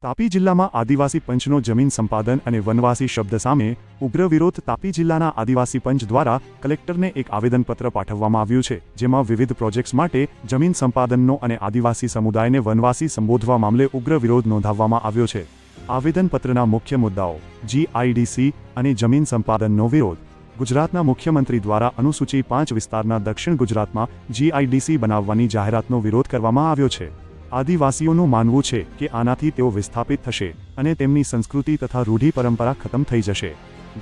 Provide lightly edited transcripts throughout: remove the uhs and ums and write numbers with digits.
તાપી જિલ્લામાં આદિવાસી પંચનો જમીન સંપાદન અને વનવાસી શબ્દ સામે ઉગ્ર વિરોધ તાપી જિલ્લાના આદિવાસી પંચ દ્વારા કલેક્ટરને એક આવેદનપત્ર પાઠવવામાં આવ્યું છે, જેમાં વિવિધ પ્રોજેક્ટ્સ માટે જમીન સંપાદનનો અને આદિવાસી સમુદાયને વનવાસી સંબોધવા મામલે ઉગ્ર વિરોધ નોંધાવવામાં આવ્યો છે. આવેદનપત્રના મુખ્ય મુદ્દાઓ: GIDC અને જમીન સંપાદનનો વિરોધ. ગુજરાતના મુખ્યમંત્રી દ્વારા અનુસૂચિ 5 વિસ્તારના દક્ષિણ ગુજરાતમાં GIDC બનાવવાની જાહેરાતનો વિરોધ કરવામાં આવ્યો છે. આદિવાસીઓનું માનવું છે કે આનાથી તેઓ વિસ્થાપિત થશે અને તેમની સંસ્કૃતિ તથા રૂઢિ પરંપરા ખતમ થઈ જશે.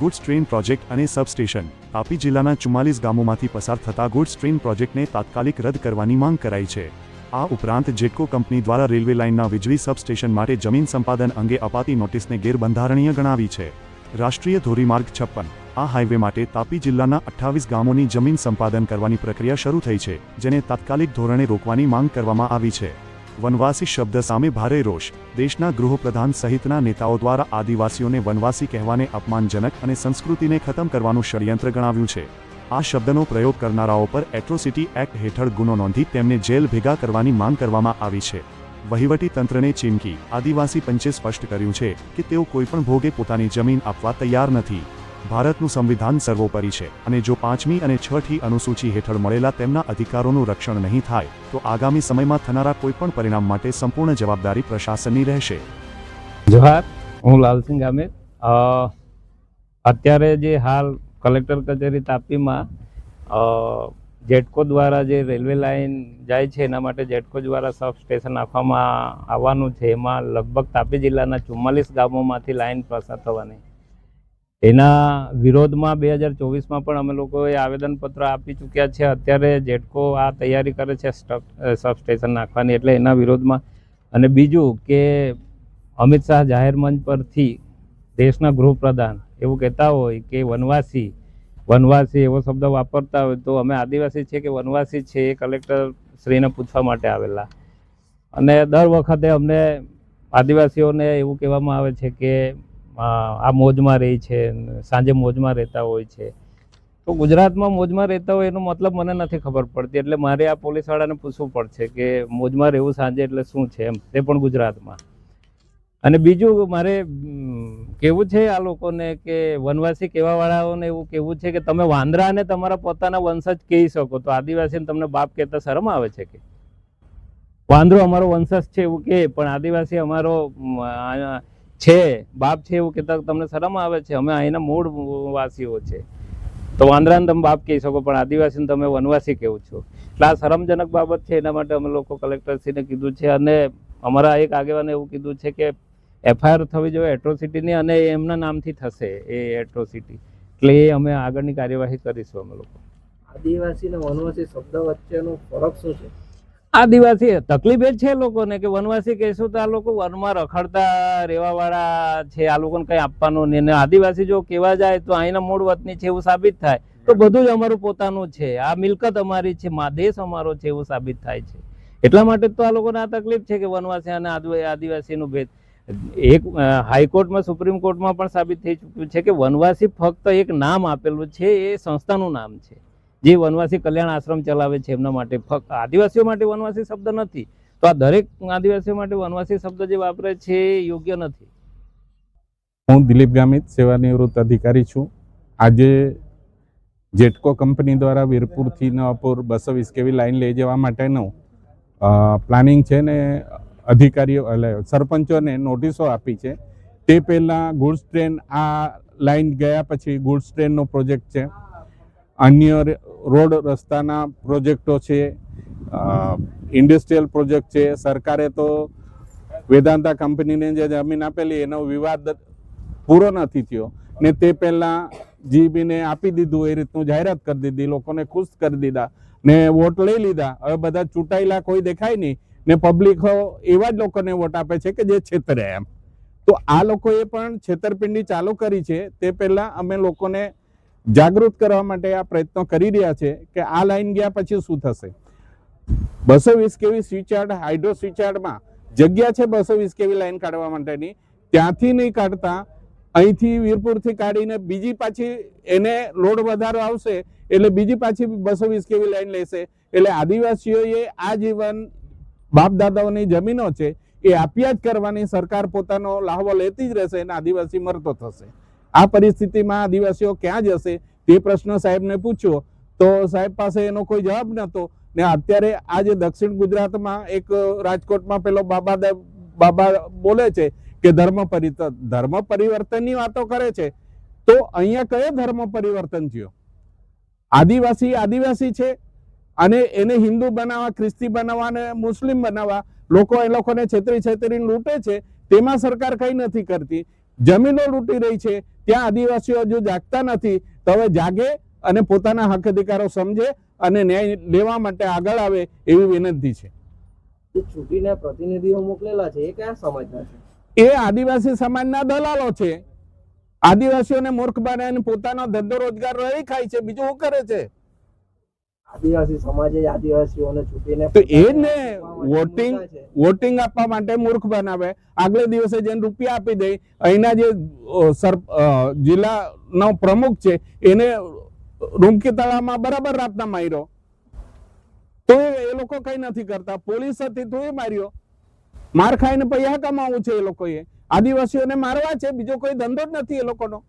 ગુડ્સ ટ્રેન પ્રોજેક્ટ અને સબસ્ટેશન. તાપી જિલ્લાના 44 ગામોમાંથી પસાર થતા ગુડ્સ ટ્રેન પ્રોજેક્ટને તાત્કાલિક રદ કરવાની માંગ કરાઈ છે. આ ઉપરાંત જેટકો કંપની દ્વારા રેલવે લાઇનના વીજળી સબસ્ટેશન માટે જમીન સંપાદન અંગે અપાતી નોટિસને ગેરબંધારણીય ગણાવી છે. રાષ્ટ્રીય ધોરીમાર્ગ 56. આ હાઈવે માટે તાપી જિલ્લાના 28 ગામોની જમીન સંપાદન કરવાની પ્રક્રિયા શરૂ થઈ છે, જેને તાત્કાલિક ધોરણે રોકવાની માંગ કરવામાં આવી છે. વનવાસી શબ્દ સામે ભારે રોષ. દેશના ગૃહપ્રધાન સહિતના નેતાઓ દ્વારા આદિવાસીઓને વનવાસી કહેવાને અપમાનજનક અને સંસ્કૃતિને ખતમ કરવાનું ષડયંત્ર ગણાવ્યું છે. આ શબ્દનો પ્રયોગ કરનારાઓ પર એટ્રોસિટી એક્ટ હેઠળ ગુનો નોંધી તેમને જેલ ભેગા કરવાની માંગ કરવામાં આવી છે. વહીવટી તંત્રને ચીમકી. આદિવાસી પંચે સ્પષ્ટ કર્યું છે કે તેઓ કોઈપણ ભોગે પોતાની જમીન આપવા તૈયાર નથી. ભારતનું સંવિધાન સર્વોપરી છે અને જો 5મી અને 6ઠી અનુસૂચિ હેઠળ મળેલા તેમના અધિકારોનું રક્ષણ નહીં થાય તો આગામી સમયમાં થનારા કોઈપણ પરિણામ માટે સંપૂર્ણ જવાબદારી પ્રશાસનની રહેશે. જોહાર, હું લાલસિંહ ગામિત. અત્યારે જે હાલ કલેક્ટર કચેરી તાપીમાં જેટકો દ્વારા જે રેલવે લાઇન જાય છે એના માટે જેટકો દ્વારા સબ સ્ટેશન નાખવામાં આવવાનું છે. એમાં લગભગ તાપી જિલ્લાના 44 ગામોમાંથી લાઇન પસાર થવાની. એના વિરોધમાં 2024માં પણ અમે લોકોએ આવેદનપત્ર આપી ચૂક્યા છે. અત્યારે જેટકો આ તૈયારી કરે છે સબસ્ટેશન નાખવાની, એટલે એના વિરોધમાં. અને બીજું કે અમિત શાહ જાહેર મંચ પરથી દેશના ગૃહપ્રધાન એવું કહેતા હોય કે વનવાસી એવો શબ્દ વાપરતા હોય તો અમે આદિવાસી છે કે વનવાસી છે એ કલેક્ટર શ્રીને પૂછવા માટે આવેલા. અને દર વખતે અમને આદિવાસીઓને એવું કહેવામાં આવે છે કે આ મોજમાં રહી છે, સાંજે મોજમાં રહેતા હોય છે. તો ગુજરાતમાં મોજમાં રહેતા હોય એનો મતલબ મને નથી ખબર પડતી, એટલે મારે આ પોલીસવાળાને પૂછવું પડશે કે મોજમાં રહેવું સાંજે એટલે શું છે એમ, તે પણ ગુજરાતમાં. અને બીજું મારે કહેવું છે આ લોકોને કે વનવાસી કહેવાવાળાઓને એવું કહેવું છે કે તમે વાંદરાને તમારા પોતાના વંશજ કહી શકો, તો આદિવાસીને તમને બાપ કહેતા શરમ આવે છે કે વાંદરો અમારો વંશજ છે એવું કહે, પણ આદિવાસી અમારો છે બાપ છે એવું કહેતા તમને શરમ આવે છે? અમે અહીંના મૂળ વાસીઓ છે, તો વાંદરાને તમે બાપ કહી શકો પણ આદિવાસીને તમે વનવાસી કહો છો. એટલે આ શરમજનક બાબત છે. એના માટે અમે લોકો કલેક્ટરશ્રીને કીધું છે અને અમારા એક આગેવાને એવું કીધું છે કે FIR થવી જોઈએ એટ્રોસિટીની, અને એમના નામથી થશે એ એટ્રોસિટી, એટલે એ અમે આગળની કાર્યવાહી કરીશું. અમે લોકો આદિવાસી અને વનવાસી શબ્દ વચ્ચેનો ફરક શું છે? આદિવાસી તકલીફ એ છે લોકોને કે વનવાસી કહેશું તો આ લોકો વનમાં રખડતા રહેવાવાળા છે, આ લોકોને કંઈ આપવાનું નહીં. અને આદિવાસી જો કહેવા જાય તો અહીંના મૂળ વતની છે એવું સાબિત થાય તો બધું જ અમારું પોતાનું છે, આ મિલકત અમારી છે, દેશ અમારો છે એવું સાબિત થાય છે. એટલા માટે તો આ લોકોને આ તકલીફ છે કે વનવાસી અને આદિવાસીનું ભેદ. એક હાઈકોર્ટમાં, સુપ્રીમ કોર્ટમાં પણ સાબિત થઈ ચૂક્યું છે કે વનવાસી ફક્ત એક નામ આપેલું છે, એ સંસ્થાનું નામ છે જે વનવાસી કલ્યાણ આશ્રમ ચલાવે છે એમના માટે. ફક્ત આદિવાસીઓ માટે વનવાસી શબ્દ નથી. તો આ દરેક આદિવાસીઓ માટે વનવાસી શબ્દ જે વાપરે છે એ યોગ્ય નથી. હું દિલીપ ગામિત, સેવાનિવૃત્ત અધિકારી છું. આજે જેટકો કંપની દ્વારા વીરપુરથી નવાપુર 220 kV લાઇન લઈ જવા માટેનું પ્લાનિંગ છે ને અધિકારીઓ એટલે સરપંચોને નોટિસો આપી છે. તે પહેલાં ગુડ્સ ટ્રેન આ લાઇન ગયા પછી ગુડ્સ ટ્રેનનો પ્રોજેક્ટ છે, અન્ય રોડ રસ્તાના પ્રોજેક્ટો છે, ઇન્ડસ્ટ્રીયલ પ્રોજેક્ટ છે. સરકારે તો વેદાંતા કંપનીને જે જમીન આપેલી એનો વિવાદ પૂરો નથી થયો ને તે પહેલાં જીબીને આપી દીધું, એ રીતનું જાહેરાત કરી દીધી, લોકોને ખુશ કરી દીધા ને વોટ લઈ લીધા. હવે બધા ચૂંટાયેલા કોઈ દેખાય નહીં ને પબ્લિક એવા જ લોકોને વોટ આપે છે કે જે છેતરે એમ. તો આ લોકોએ પણ છેતરપિંડી ચાલુ કરી છે. તે પહેલાં અમે લોકોને જાગૃત કરવા માટે આ પ્રયત્નો કરી રહ્યા છે કે આ લાઈન ગયા પછી શું થશે. 220 kV સ્વિચયાર્ડ, હાઇડ્રો સ્વિચયાર્ડમાં જગ્યા છે 220 kV લાઈન કાઢવા માટેની, ત્યાંથી નહીં કાઢતા અહીંથી વીરપુરથી કાઢીને બીજી પાછી એને લોડ વધારો આવશે એટલે બીજી પાછી 220 kV લાઈન લેશે. એટલે આદિવાસીઓએ આ જીવન બાપ દાદાઓની જમીનો છે એ આપ્યા જ કરવાની. સરકાર પોતાનો લાહવો લેતી જ રહેશે અને આદિવાસી મરતો થશે. આ પરિસ્થિતિમાં આદિવાસીઓ ક્યાં જશે તે પ્રશ્ન સાહેબને પૂછ્યો તો સાહેબ પાસે એનો કોઈ જવાબ નહોતો. ને અત્યારે આ જે દક્ષિણ ગુજરાતમાં એક રાજકોટમાં પેલો બાબા બોલે છે કે ધર્મ પરિવર્તનની વાતો કરે છે, તો અહીંયા કયો ધર્મ પરિવર્તન થયો? આદિવાસી છે અને એને હિન્દુ બનાવવા, ખ્રિસ્તી બનાવવા અને મુસ્લિમ બનાવવા લોકો એ લોકોને છેતરીને લૂંટે છે. તેમાં સરકાર કઈ નથી કરતી. જમીનો લૂંટી રહી છે, ત્યાં આદિવાસીઓ હજુ જાગતા નથી. તો હવે જાગે અને પોતાના હક અધિકારો સમજે અને ન્યાય લેવા માટે આગળ આવે એવી વિનંતી છે. જે ચૂંટીને પ્રતિનિધિઓ મોકલેલા છે એ કયા સમાજના છે? એ આદિવાસી સમાજના દલાલો છે. આદિવાસીઓને મૂર્ખ બનાવીને પોતાનો ધંધો રોજગાર રહી ખાય છે, બીજું શું કરે છે? આદિવાસી સમાજે આદિવાસીઓને ચૂંટીને તો એ ને વોટિંગ આપવા માટે મૂર્ખ બનાવે. આગલે દિવસે જેને રૂપિયા આપી દે, અહીંના જે જિલ્લાનો પ્રમુખ છે એને રૂમકી તળાવમાં બરાબર રાતના માર્યો, તો એ લોકો કઈ નથી કરતા. પોલીસ હતી તો એ માર્યો. માર ખાઈને પૈસા કમાવું છે એ લોકોએ. આદિવાસીઓને મારવા છે, બીજો કોઈ ધંધો જ નથી એ લોકોનો.